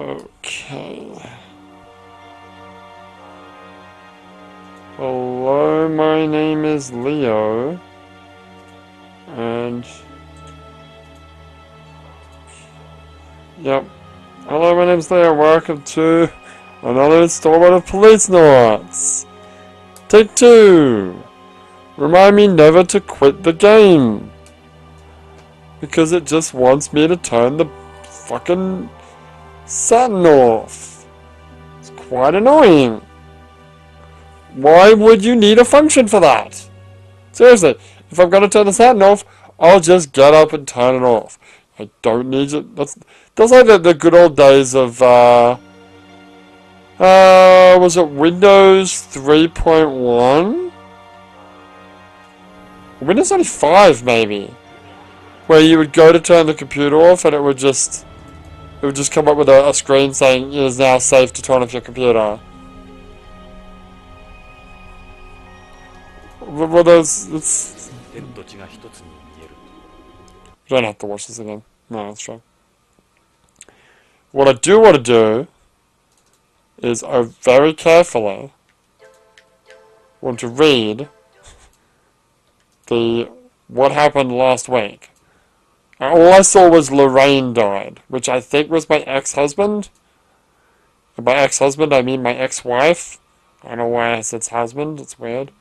Okay. Hello, my name is Leo. And... Yep. Hello, my name's Leo. Welcome to another installment of Policenauts. Take 2. Remind me never to quit the game. Because it just wants me to turn the fucking Saturn off. It's quite annoying. Why would you need a function for that? Seriously, if I'm gonna turn the Saturn off, I'll just get up and turn it off. I don't need it. That's like the good old days of was it Windows 3.1? Windows 95 maybe, where you would go to turn the computer off and it would just come up with a screen saying it is now safe to turn off your computer. Well, it's... You don't have to watch this again. No, that's true. What I do want to do is I very carefully want to read the what happened last week. All I saw was Lorraine died, which I think was my ex-husband. And by ex-husband, I mean my ex-wife. I don't know why I said husband, it's weird.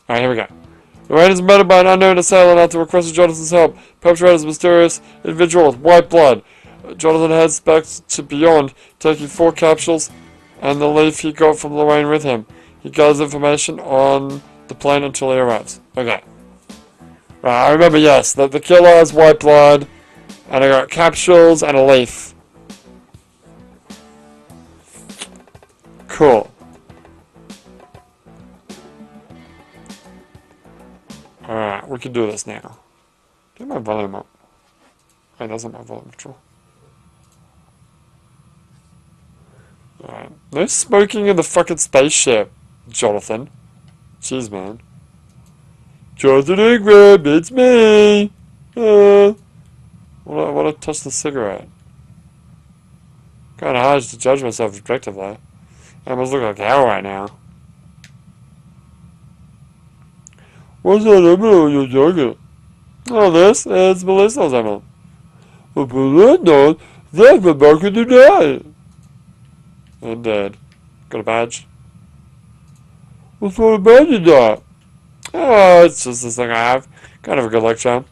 Alright, here we go. Lorraine is murdered by an unknown assailant after requesting Jonathan's help. Perpetrator is a mysterious individual with white blood. Jonathan heads back to Beyond, taking 4 capsules and the leaf he got from Lorraine with him. He gathers information on the plane until he arrives. Okay. Right, I remember, yes, that the killer has white blood, and I got capsules and a leaf. Cool. Alright, we can do this now. Get my volume up. Wait, that's not my volume control. Alright. No smoking in the fucking spaceship, Jonathan. Jeez, man. Jonathan Ingram, it's me! I want to touch the cigarette. Kinda hard to judge myself objectively. I must look like hell right now. What's that emerald on your jacket? Oh, this? It's Melissa's emerald. But Belinda, that's been back in the day. I'm dead. Got a badge? What sort of badge is that? Oh, it's just this thing I have. Kind of a good luck charm.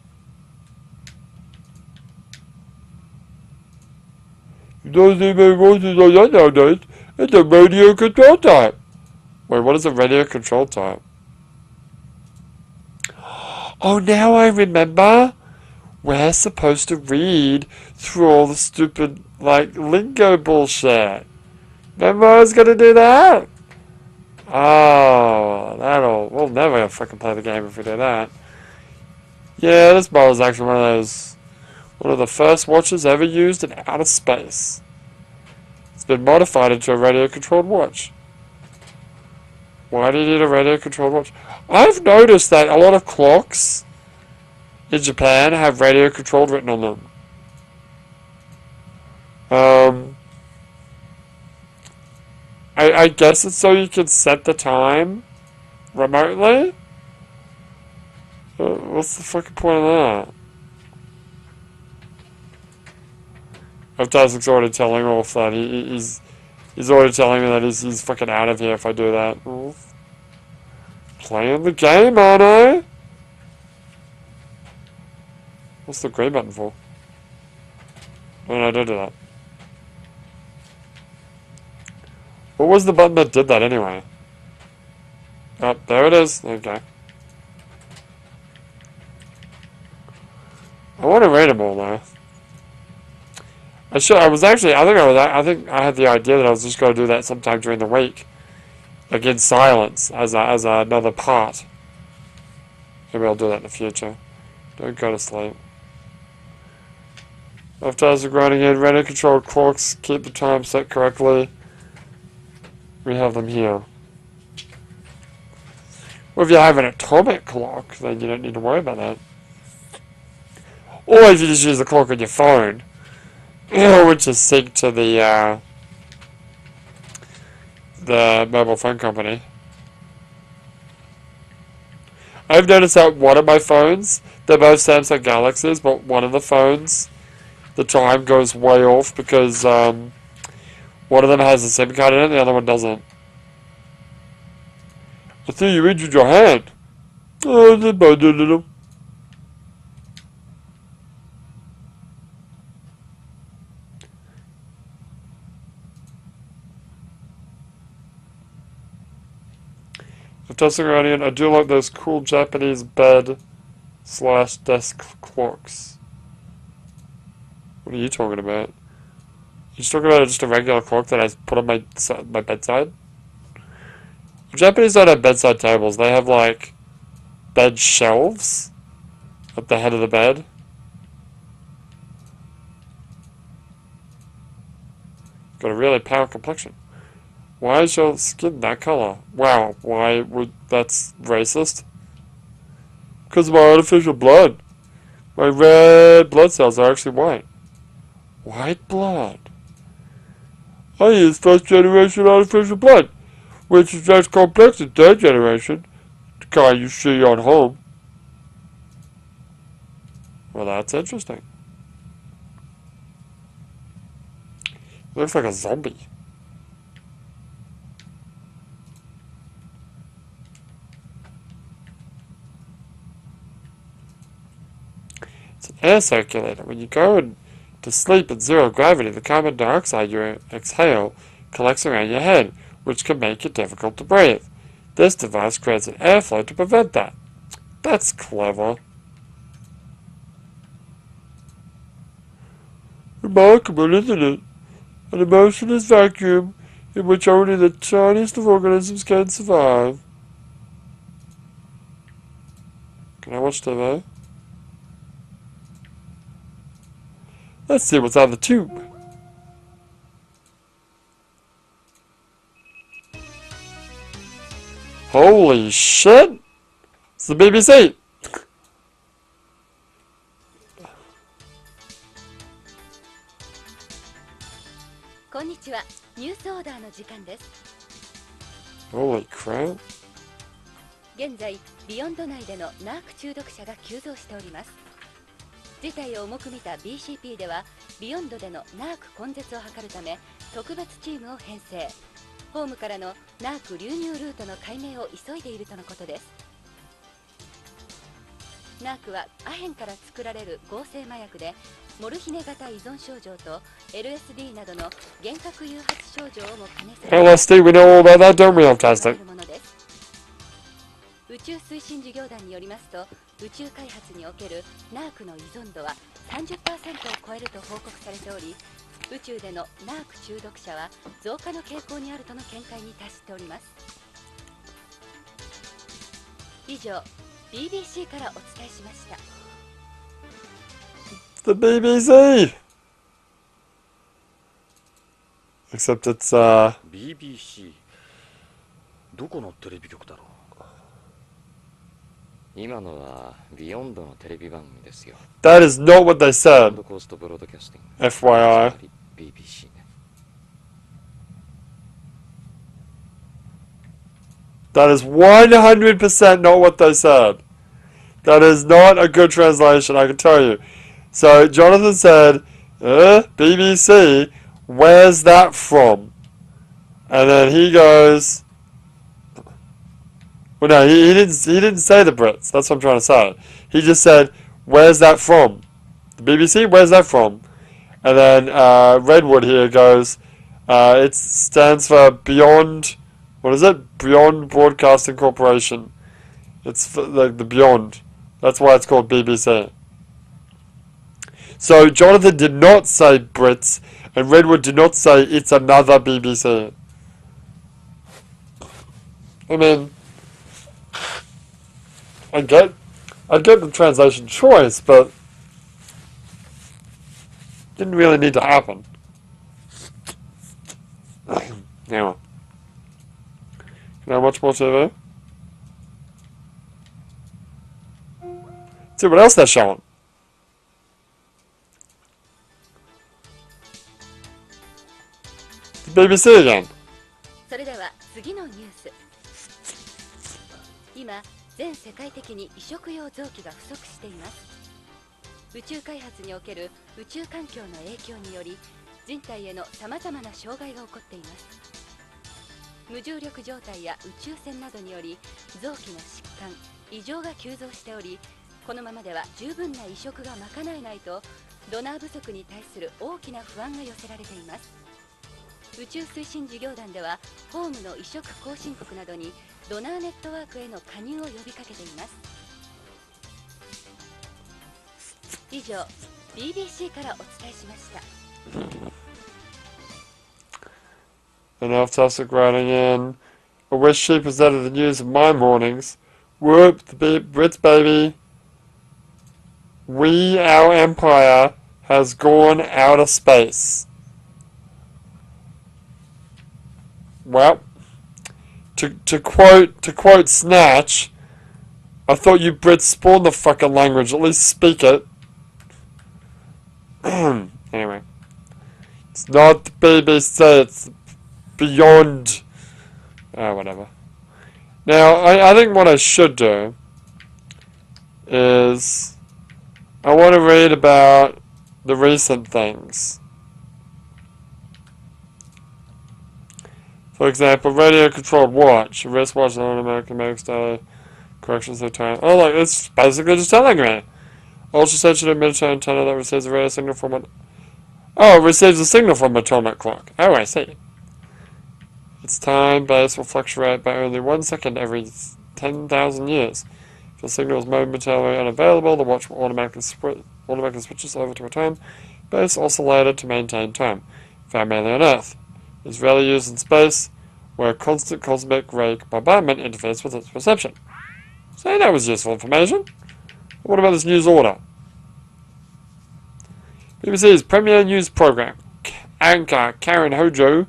You don't see many voices like that nowadays. It's a radio control type. Wait, what is a radio control type? Oh, now I remember. We're supposed to read through all the stupid, like, lingo bullshit. Remember I was gonna do that? Oh, we'll never fucking play the game if we do that. Yeah, this ball is actually one of the first watches ever used in outer space. It's been modified into a radio-controlled watch. Why do you need a radio-controlled watch? I've noticed that a lot of clocks in Japan have radio-controlled written on them. I guess it's so you can set the time remotely? What's the fucking point of that? Avtazik's already telling Rolf that he's already telling me that he's fucking out of here if I do that. Rolf. Playing the game, aren't I? What's the green button for? No, don't do that. What was the button that did that anyway? Oh, there it is. Okay. I want to read them all though. I think I had the idea that I was just going to do that sometime during the week, like in silence, as another part. Maybe I'll do that in the future. Don't go to sleep. After grinding in, radio controlled clocks, keep the time set correctly. We have them here. Well, if you have an atomic clock, then you don't need to worry about that. Or if you just use the clock on your phone, which is synced to the mobile phone company. I've noticed that one of my phones, they're both Samsung Galaxies, but one of the phones, the time goes way off because one of them has a SIM card in it, the other one doesn't. I think you injured your hand. Oh, I'm tossing around here, and I do like those cool Japanese bed slash desk clocks. What are you talking about? You just talking about just a regular clock that I put on my bedside? Japanese don't have bedside tables. They have like bed shelves at the head of the bed. Got a really pale complexion. Why is your skin that color? Wow, why would that's racist? Because of my artificial blood. My red blood cells are actually white. White blood. I use first generation artificial blood, which is as complex as third generation, the kind you see on home. Well, that's interesting. Looks like a zombie. It's an air circulator. When you go to sleep in zero gravity, the carbon dioxide you exhale collects around your head, which can make it difficult to breathe. This device creates an airflow to prevent that. That's clever. Remarkable, isn't it? An emotionless vacuum in which only the tiniest of organisms can survive. Can I watch TV? Let's see what's on the tube. Holy shit! It's the BBC! こんにちは、ニュースオーダーの時間です。 Holy crap. 現在、ビヨンド内でのナーク中毒者が急増しております。事態を重く見た BCP では、ビヨンドでのナーク根絶を図るため、特別チームを編成。ホームからのナーク流入ルートの解明を急いでいるとのことです。ナークはアヘンから作られる合成麻薬で、モルヒネ型依存症状と LSD などの幻覚誘発症状をも兼ね備え LSD, we know all about that, don't we, Fantastic? 宇宙推進事業団によりますと、宇宙開発におけるナークの依存度は 30% を超えると報告されており、宇宙でのナーク中毒者は増加の傾向にあるとの見解に達しております。以上、BBC からお伝えしました。 The BBC! Except it's, BBC どこのテレビ局だろう。今のはビヨンドのテレビ番組ですよ。 That is not what they said. コーストブロードキャスティング FYI. BBC ね。 That is 100% not what they said. That is not a good translation, I can tell you. So, Jonathan said, BBC, where's that from? And then he goes, well, no, he didn't say the Brits, that's what I'm trying to say. He just said, where's that from? The BBC, where's that from? And then Redwood here goes, it stands for Beyond, what is it? Beyond Broadcasting Corporation. It's like the Beyond. That's why it's called BBC. So Jonathan did not say Brits, and Redwood did not say it's another BBC. I mean, I get the translation choice, but didn't really need to happen. Anyway, can I watch more TV? See what else they're showing. BBC again. それでは次のニュース。今、全世界的に移植用臓器が不足しています。宇宙開発における宇宙環境の影響により、人体へのさまざまな障害が起こっています。無重力状態や宇宙船などにより臓器の疾患、異常が急増しており、このままでは十分な移植が賄えないとドナー不足に対する大きな不安が寄せられています。宇宙推進事業団ではホームの移植後進国などにドナーネットワークへの加入を呼びかけています。以上 BBC からお伝えしました。 Enough Tussock writing in. I wish she presented the news of my mornings. Whoop, the Brits baby. Our empire, has gone out of space. Well, to quote Snatch, I thought you Brits spawned the fucking language, at least speak it. Anyway. It's not the BBC, it's beyond. Whatever. Now, I think what I should do is I want to read about the recent things. For example, radio-controlled watch. A wristwatch on American Day. Corrections of time. Oh, look, it's basically just telling me. Ultra-sensitive mid-tone antenna that receives a radio signal from an... Oh, it receives a signal from an atomic clock. Oh, I see. Its time base will fluctuate by only 1 second every 10,000 years. If the signal is momentarily unavailable, the watch will automatically switches over to a time base oscillator to maintain time. Found mainly on Earth. It is rarely used in space, where constant cosmic ray bombardment interferes with its perception. So that was useful information. What about this news order? BBC's premier news program. Anchor Karen Hojo.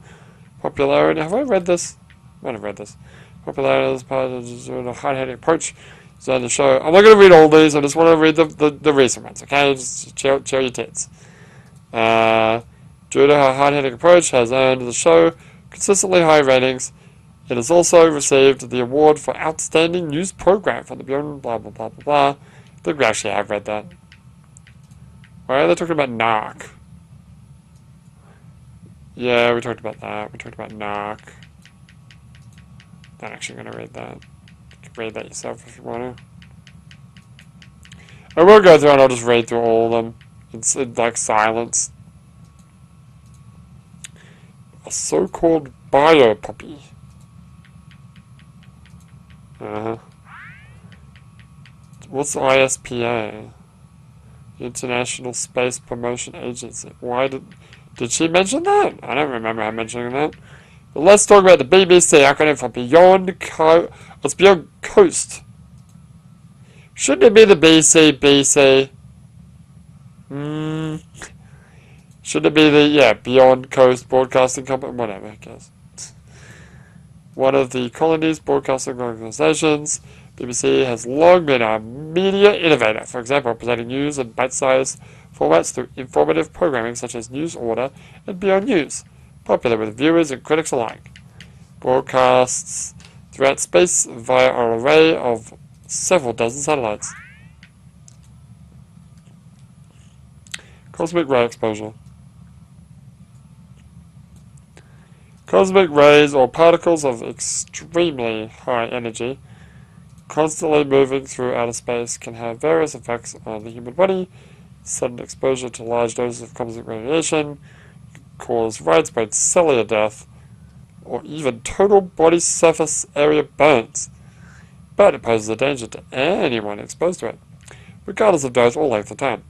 Popularity. Have I read this? I might have read this. Popularity is part of the hard-headed approach. So the show. I'm not going to read all these. I just want to read the recent ones. Okay, just chill your tits. Due to her hard-headed approach, has earned the show consistently high ratings. It has also received the award for outstanding news program from the Beyond blah blah blah blah blah. I think we actually have read that. Why are they talking about NARC? Yeah, we talked about that. We talked about NARC. Not actually going to read that. You can read that yourself if you want to. I will go through and I'll just read through all of them. It's in like silence. A so-called bio-puppy. What's ISPA? International Space Promotion Agency. Why did she mention that? I don't remember her mentioning that. But let's talk about the BBC acronym for it's Beyond Coast. Shouldn't it be the BC? Should it be the, Beyond Coast Broadcasting Company? Whatever, I guess. One of the colony's broadcasting organizations, BBC has long been a media innovator, for example, presenting news in bite-sized formats through informative programming such as News Order and Beyond News, popular with viewers and critics alike. Broadcasts throughout space via an array of several dozen satellites. Cosmic ray exposure. Cosmic rays, or particles of extremely high energy, constantly moving through outer space, can have various effects on the human body. Sudden exposure to large doses of cosmic radiation can cause widespread cellular death, or even total body surface area burns. But it poses a danger to anyone exposed to it, regardless of dose or length of time.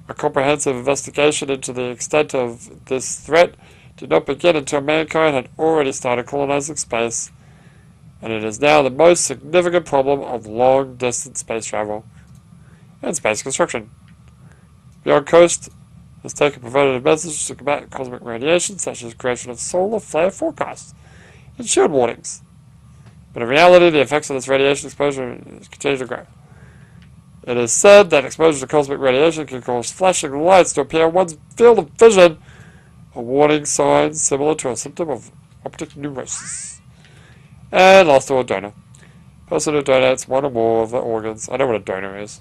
A comprehensive investigation into the extent of this threat did not begin until mankind had already started colonizing space, and it is now the most significant problem of long-distance space travel and space construction. Beyond Coast has taken preventative measures to combat cosmic radiation, such as creation of solar flare forecasts and shield warnings. But in reality, the effects of this radiation exposure continue to grow. It is said that exposure to cosmic radiation can cause flashing lights to appear in one's field of vision A warning sign similar to a symptom of optic neurosis. And last of all, donor. Person who donates one or more of the organs. I know what a donor is.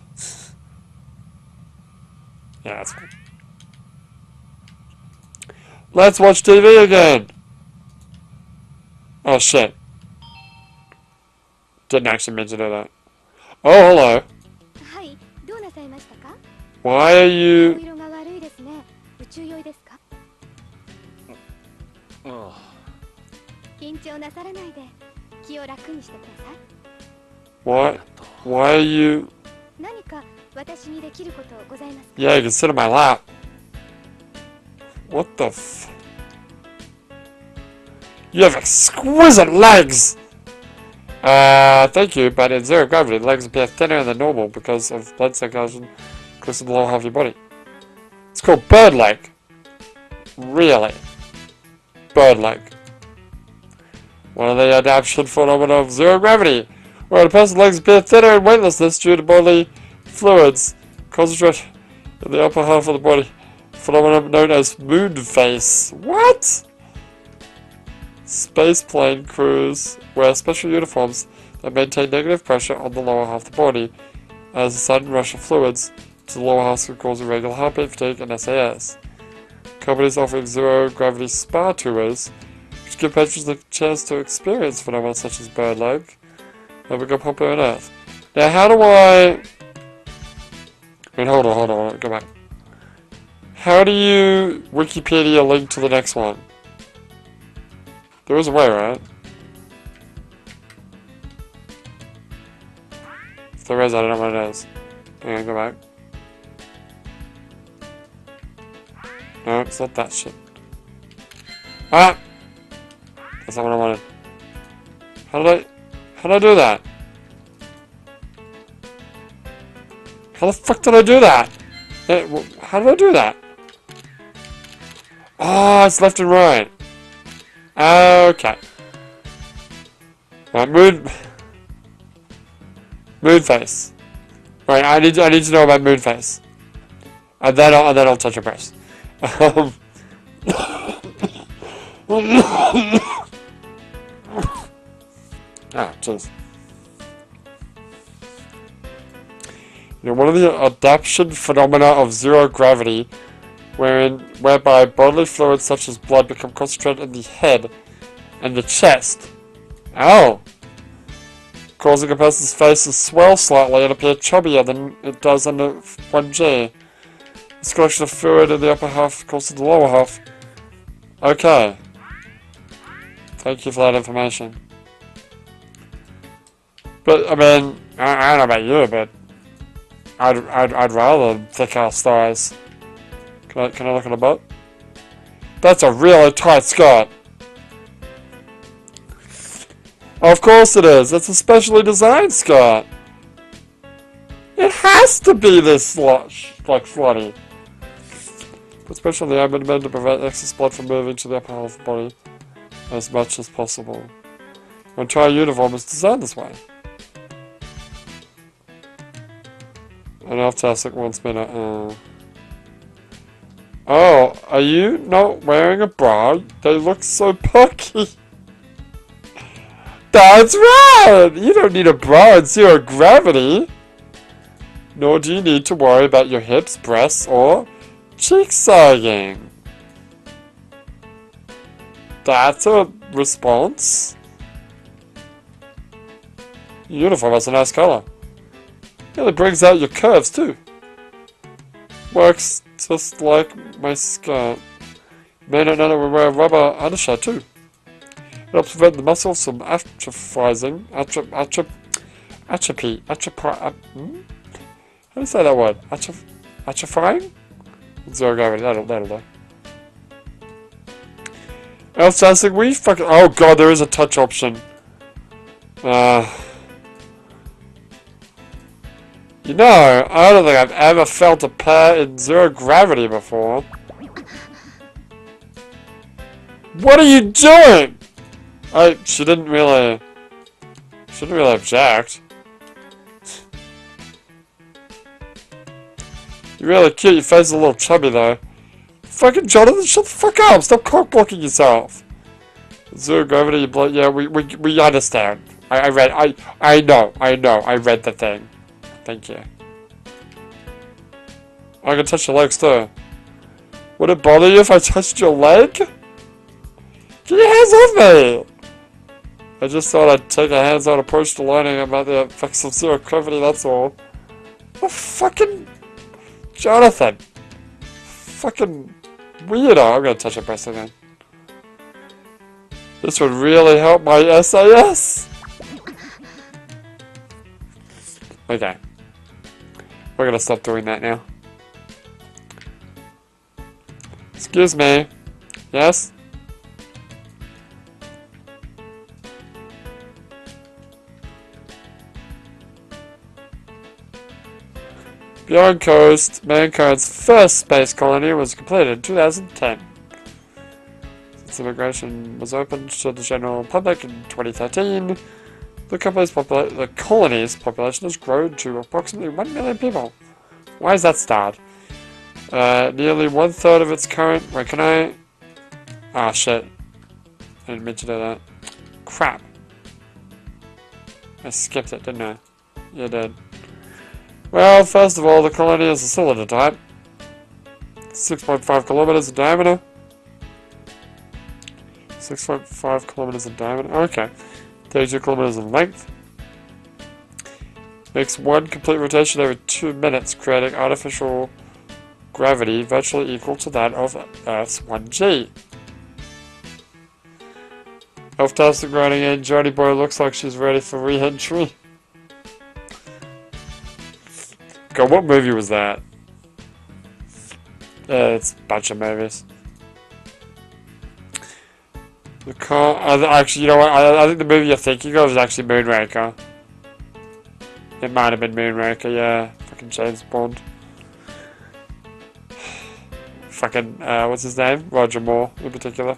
Yeah, that's fine. Let's watch TV again! Oh shit. Didn't actually mean to do that. Oh, hello. はい、どうなさいましたか？ Why are 顔 you... 色が悪いですね。宇宙酔いですか？ああ、緊張なさらないで気を楽にしてください。 Why are you... 何か私にできることございますか？ Yeah, you can sit on my lap. What the f... You have exquisite legs! Thank you, but in zero gravity, legs appear thinner than normal because of blood circulation close to the lower half of your body. It's called bird leg. Really? Bird leg. One of the adaptation phenomena of zero gravity, where a person's legs appear thinner in weightlessness due to bodily fluids concentrated in the upper half of the body. Phenomenon known as moon face. What? Spaceplane crews wear special uniforms that maintain negative pressure on the lower half of the body, as a sudden rush of fluids to the lower half can cause irregular heartbeat, fatigue, and SAS. Companies offering zero-gravity spa tours, which give patrons the chance to experience phenomena such as bird leg, have become popular on Earth. Now, how do I... Wait, hold on, go back. How do you Wikipedia link to the next one? There is a way, right? If there is, I don't know what it is. Hang on, go back. No, it's not that shit. Ah! That's not what I wanted. How did I do that? How the fuck did I do that? How did I do that? Oh, it's left and right. Okay. Right, moon face. Right, I need to know about moon face. And then I'll touch your breast. Ah, jeez. You know, one of the adaptation phenomena of zero gravity, whereby bodily fluids such as blood become concentrated in the head and the chest. Oh! Causing a person's face to swell slightly and appear chubbier than it does under 1G. This collection of fluid in the upper half causes the lower half. Okay. Thank you for that information. But, I mean, I don't know about you, but I'd rather thick-ass thighs. Can I look at a butt? That's a really tight skirt. Of course it is. It's a specially designed skirt. It has to be this like slutty. Put special on the abdomen to prevent excess blood from moving to the upper half of the body as much as possible. Your entire uniform is designed this way. And I'll test it once minute. Oh, are you not wearing a bra? They look so pucky. That's right! You don't need a bra in zero gravity. Nor do you need to worry about your hips, breasts, or cheek sagging. That's a response. Your uniform has a nice color. It brings out your curves too. Works just like my skirt. May not know that we wear a rubber undershirt too. It helps prevent the muscles from atrophying. Atrophy. How do you say that word? Atrophying? Zero gravity. That'll do. Else, Jessica, we fucking. Oh god, there is a touch option. You know, I don't think I've ever felt a pair in zero gravity before. What are you doing? She didn't really object. You're really cute, your face is a little chubby though. Fucking Jonathan, shut the fuck up! Stop cock blocking yourself! Zero gravity, blood. Yeah, we understand. I read. I know. I read the thing. Thank you. I can touch your legs too. Would it bother you if I touched your leg? Get your hands off me! I just thought I'd take a hands-on approach to learning about the effects of zero gravity, that's all. Oh, fucking Jonathan. Fucking weirdo. I'm gonna touch your breast again. This would really help my SAS. Okay. We're gonna stop doing that now. Excuse me. Yes? Beyond Coast, mankind's first space colony was completed in 2010. Since immigration was opened to the general public in 2013, the colony's population has grown to approximately 1 million people. Why is that starred? Nearly 1/3 of its current... Wait, can I... Ah, shit. I didn't mean to do that. Crap. I skipped it, didn't I? Yeah, I did. Well, first of all, the colony is a cylinder type. 6.5 kilometers in diameter. 6.5 kilometers in diameter. Okay. 32 kilometers in length. Makes one complete rotation every 2 minutes, creating artificial gravity virtually equal to that of Earth's 1G. Elf-tastic writing in. Johnny Boy looks like she's ready for re-entry. God, what movie was that? It's a bunch of movies. Actually, you know what? I think the movie you're thinking of is actually Moonraker. It might have been Moonraker, yeah. Fucking James Bond. Fucking, what's his name? Roger Moore, in particular.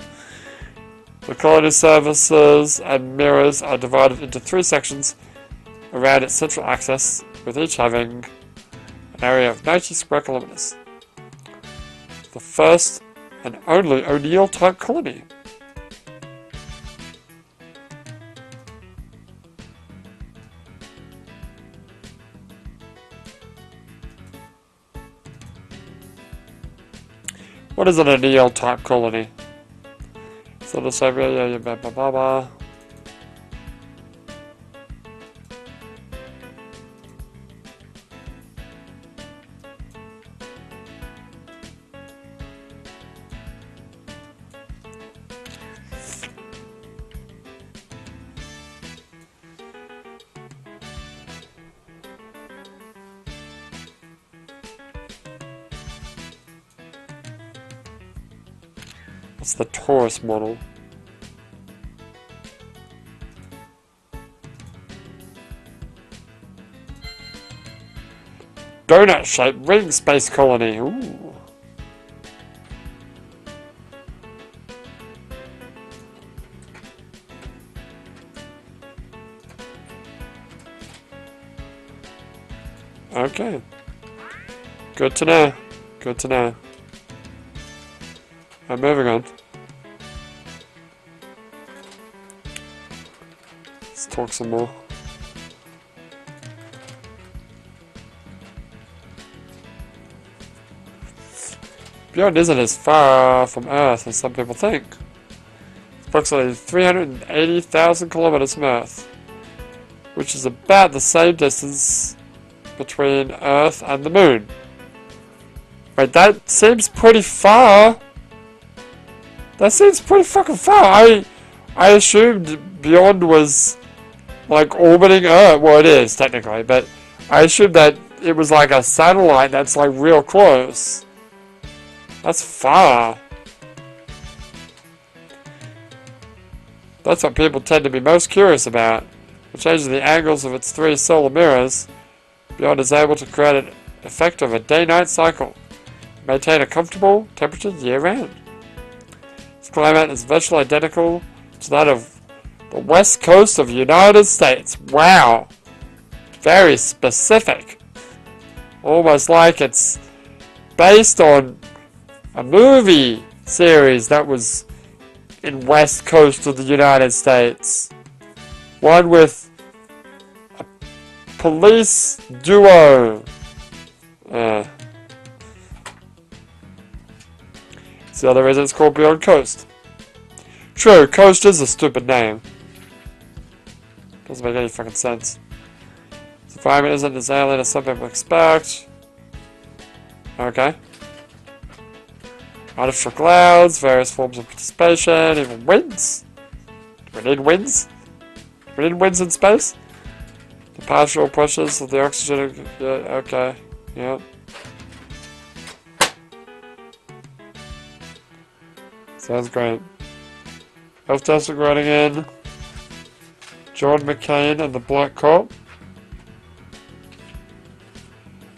The colony's services and mirrors are divided into 3 sections around its central axis, with each having an area of 90 square kilometers. The first and only O'Neill-type colony. What is an O'Neill-type colony? So the same, yeah, blah, blah, blah, blah. What's the Taurus model? Donut-shaped ring space colony. Ooh. Okay. Good to know. Good to know. I'm moving on. Let's talk some more. Beyond isn't as far from Earth as some people think. It's approximately 380,000 kilometers from Earth, which is about the same distance between Earth and the Moon. Wait, that seems pretty far. That seems pretty fucking far. I assumed Beyond was like orbiting Earth. Well, it is technically, but I assumed that it was like a satellite that's like real close. That's far. That's what people tend to be most curious about. By changing the angles of its 3 solar mirrors, Beyond is able to create an effect of a day-night cycle, maintain a comfortable temperature year-round. Its climate is virtually identical to that of the west coast of the United States. Wow! Very specific. Almost like it's based on a movie series that was in West Coast of the United States. One with a police duo. It's the other reason it's called Beyond Coast. True, Coast is a stupid name. Doesn't make any fucking sense. The environment isn't as alien as some people expect. Okay. Artificial clouds, various forms of participation, even winds. Do we need winds? Do we need winds in space? The partial pressures of the oxygen. Yeah, okay. Yeah. Sounds great. Health testing running in. John McCain and the Black Cop.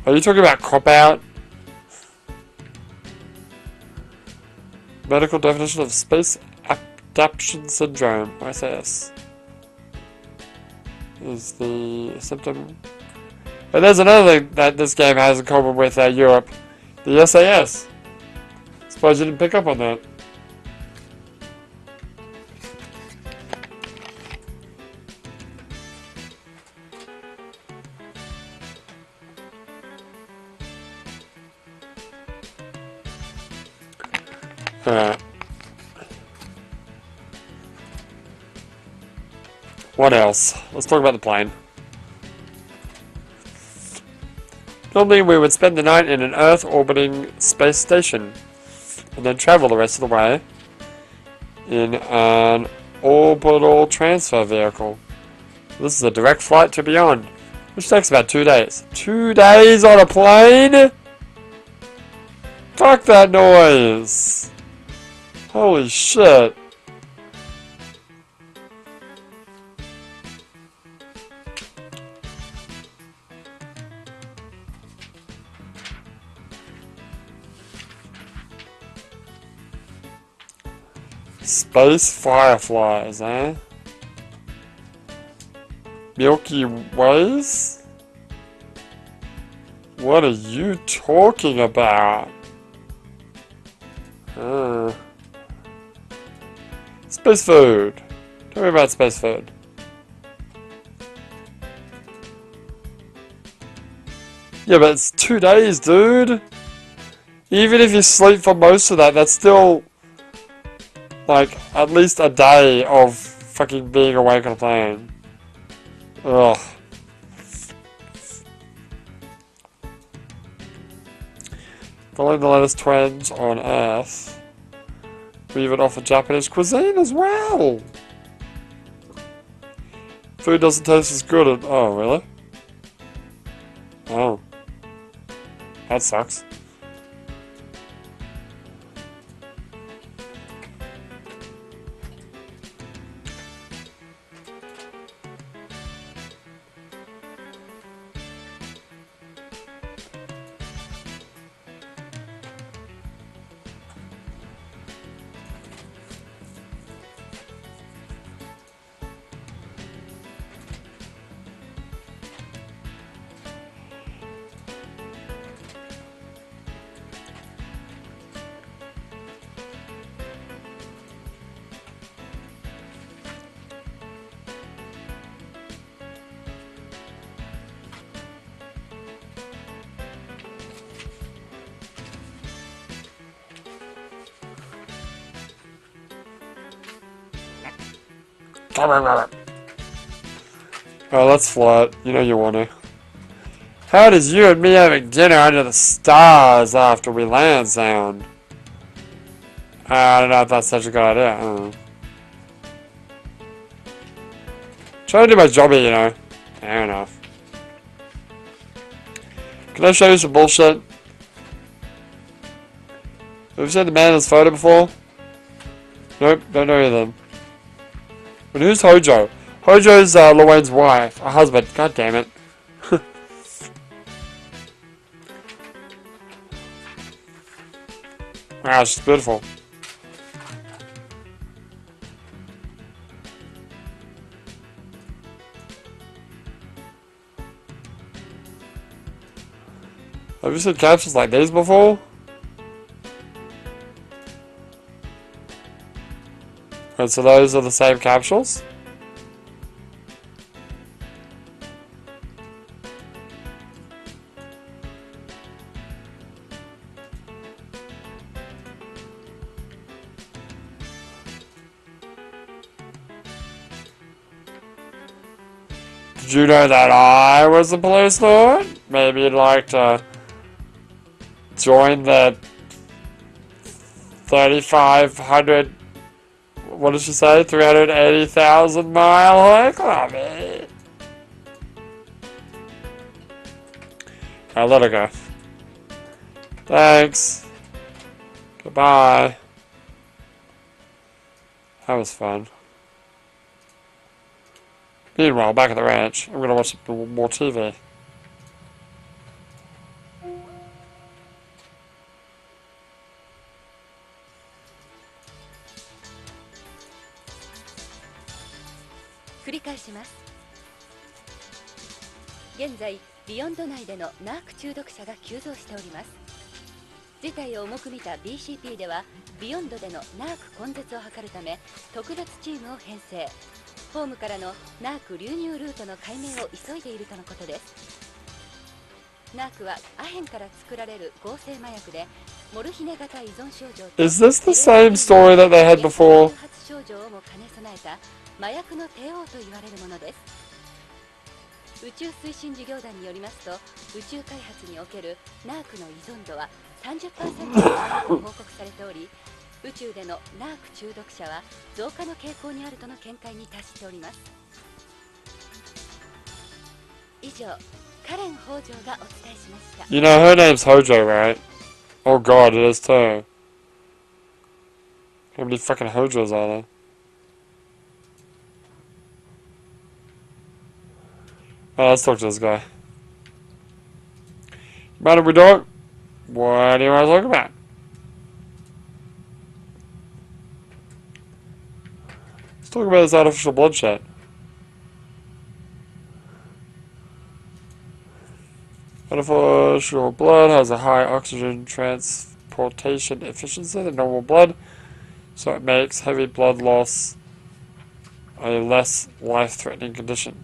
Are you talking about Cop Out? Medical definition of Space Adaptation Syndrome, SAS. Is the symptom. And there's another thing that this game has in common with Europe. The SAS. Suppose you didn't pick up on that. Alright. What else? Let's talk about the plane. Normally we would spend the night in an Earth-orbiting space station, and then travel the rest of the way in an orbital transfer vehicle. This is a direct flight to Beyond, which takes about 2 days. 2 days on a plane? Fuck that noise! Holy shit. Space fireflies, eh? Milky Ways? What are you talking about? Space food. Tell me about space food. Yeah, but it's 2 days, dude. Even if you sleep for most of that, that's still like at least a day of fucking being awake on a plane. Ugh. Following the latest trends on Earth. We even offer Japanese cuisine as well. Food doesn't taste as good at... Oh, really? Oh. That sucks. Oh, let's fly it. You know you want to. How does you and me having dinner under the stars after we land sound? I don't know if that's such a good idea. I don't know. Trying to do my job here, you know. Fair enough. Can I show you some bullshit? Have you seen the man in this photo before? Nope, don't know any of them. But who's Hojo? Hojo's Luane's wife. A husband. God damn it. Wow, she's beautiful. Have you seen captions like these before? And so those are the same capsules? Did you know that I was a policenaut? Maybe you'd like to join the 3,500, what did she say? 380,000 mile high club. I'll let her go. Thanks. Goodbye. That was fun. Meanwhile, back at the ranch, I'm gonna watch more TV.現在ビヨンド内でのナーク中毒者が急増しております。事態を重く見た BCP ではビヨンドでのナーク根絶を図るため特別チームを編成。ホームからのナーク流入ルートの解明を急いでいるとのことです。ナークはアヘンから作られる合成麻薬でモルヒネ型依存症状と Is this the same story that they had before? 症状をも兼ね備えた麻薬の帝王と言われるものです。宇宙推進事業団によりますと宇宙開発におけるナークの依存度は 30% になると報告されており、宇宙でのナーク中毒者は増加の傾向にあるとの見解に達しております。以上、カレン北条がお伝えしました。 You know her name's Hojo, right? Oh god, it is too. How many fucking Hojos are there? Oh, let's talk to this guy. Mind if we don't? What do you want to talk about? Let's talk about this artificial bloodshed. Artificial blood has a high oxygen transportation efficiency than normal blood, so it makes heavy blood loss a less life-threatening condition.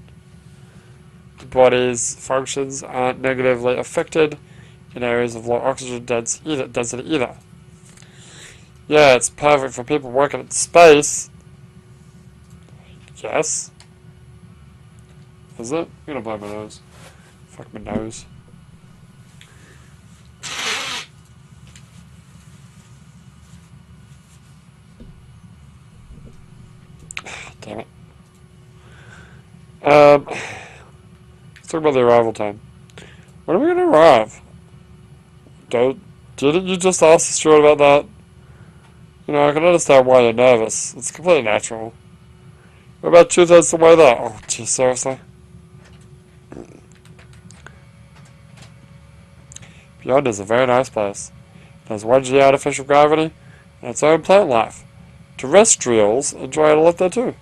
The body's functions aren't negatively affected in areas of low oxygen density either. Yeah, it's perfect for people working in space. Yes. Is it? I'm gonna blow my nose. Fuck my nose. Damn it. Let's talk about the arrival time. When are we gonna arrive? Didn't you just ask the steward about that? You know, I can understand why you're nervous. It's completely natural. We're about 2/3 the way there. Oh, gee, seriously? Beyond is a very nice place. It has 1G artificial gravity and its own plant life. Terrestrials enjoy it a lot there too.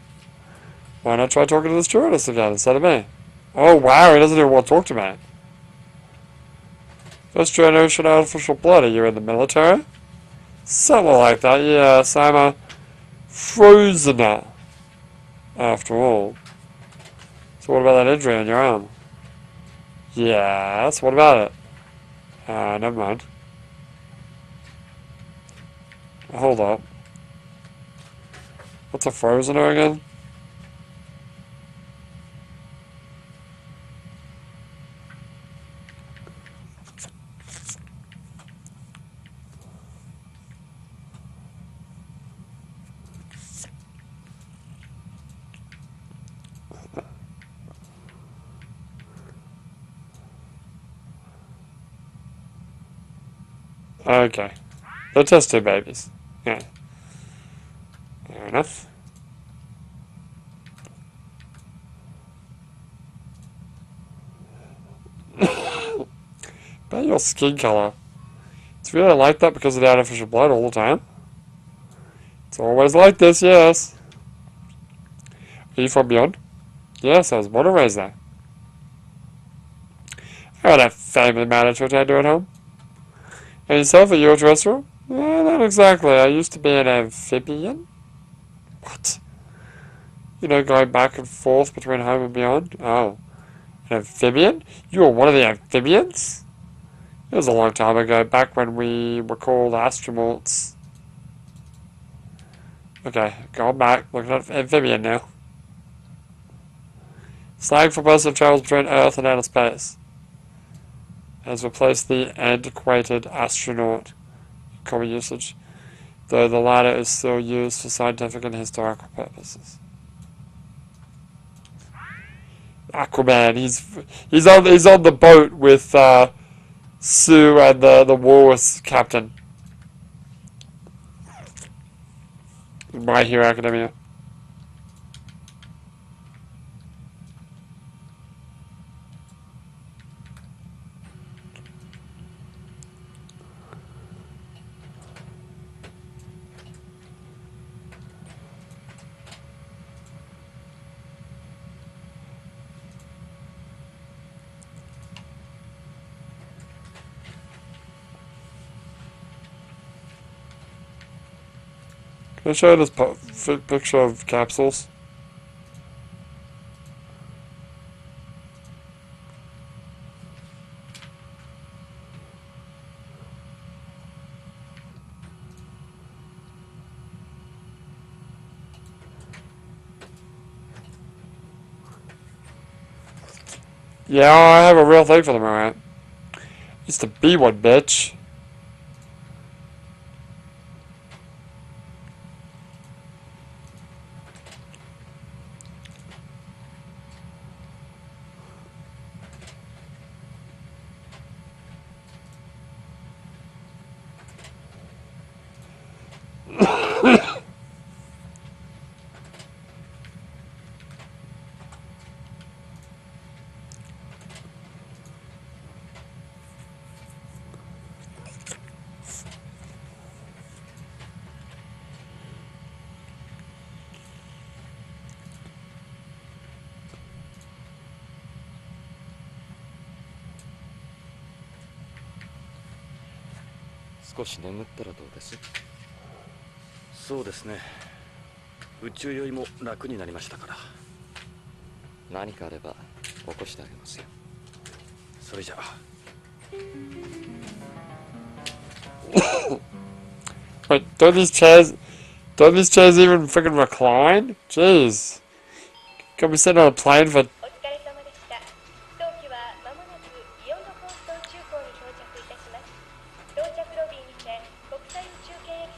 Why not try talking to the stewardess again instead of me? Oh wow, he doesn't even want to talk to me. First generation artificial blood, are you in the military? Something like that, yes, I'm a frozener. After all. So what about that injury on your arm? Yes, what about it? Never mind. Hold up. What's a frozener again? Okay. They're test tube babies. Yeah. Fair enough. About your skin color. It's really like that because of the artificial blood all the time. It's always like this, yes. Are you from beyond? Yes, I was born and raised there. I got a family matter to attend to at home. And yourself, are you a terrestrial? Not exactly. I used to be an amphibian. What? You know, going back and forth between home and beyond? Oh. An amphibian? You were one of the amphibians? It was a long time ago, back when we were called astronauts. Okay, going back, looking at amphibian now. Slang for person who travels between Earth and outer space. Has replaced the antiquated astronaut in common usage, though the latter is still used for scientific and historical purposes. Aquaman, he's on the boat with Sue and the walrus captain. My Hero Academia. Can I show you this picture of capsules? Yeah, I have a real thing for them, alright. Used to be one, bitch.少し眠ったらどうです？そうですね。宇宙よりも楽になりましたから。何かあれば起こしてあげますよ。それじゃあ。Wait, don't these chairs even freaking recline? Jeez. Can we sit on a plane for...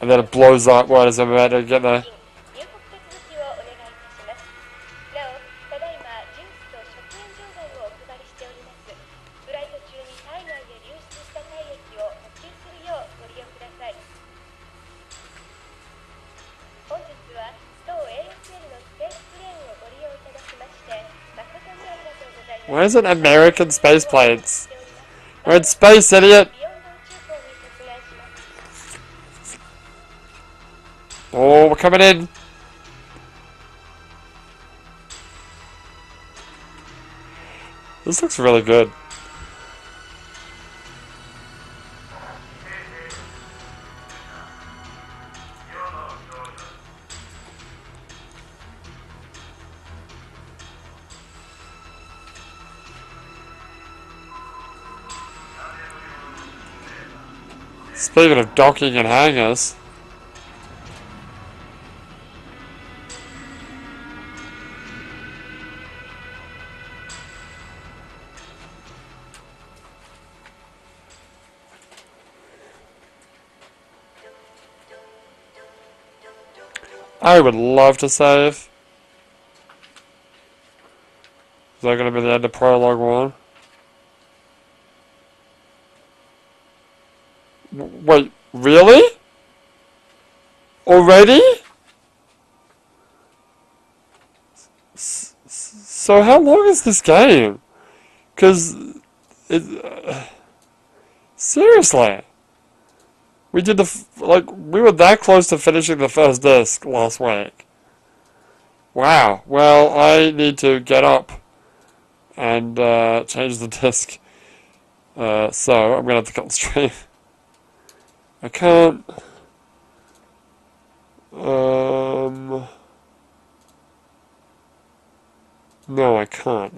And then it blows up right as I'm about to get there. Where's it American space planes? We're in space, idiot! Oh, we're coming in! This looks really good. Speaking of docking and hangars... I would love to save. Is that going to be the end of Prologue 1? Wait, really? Already? So how long is this game? Because... seriously. We did we were that close to finishing the first disc last week. Wow. Well, I need to get up and change the disc. So I'm gonna have to cut the stream. I can't.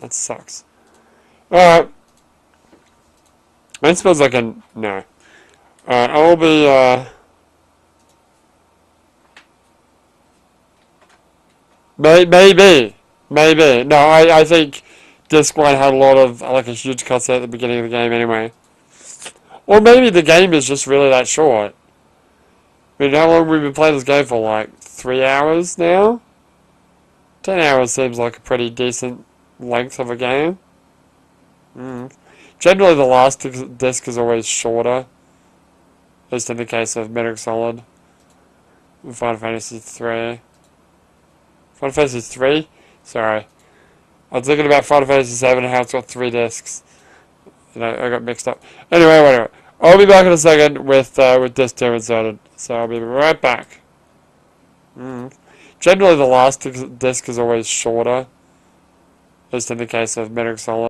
That sucks. Alright. That smells like a... No. Alright, I'll be, Maybe. Maybe. No, I think Disc 1 had a lot of, like, a huge cutscene at the beginning of the game anyway. Or maybe the game is just really that short. I mean, how long have we been playing this game for? Like, 3 hours now? 10 hours seems like a pretty decent length of a game. Generally, the last disc is always shorter. At least in the case of Metal Gear Solid. And Final Fantasy 3. Final Fantasy 3? Sorry. I was thinking about Final Fantasy 7 and how it's got 3 discs. You know, I got mixed up. Anyway, whatever. I'll be back in a second with disc 2 inserted. So I'll be right back. Generally, the last disc is always shorter. At least in the case of Metal Gear Solid.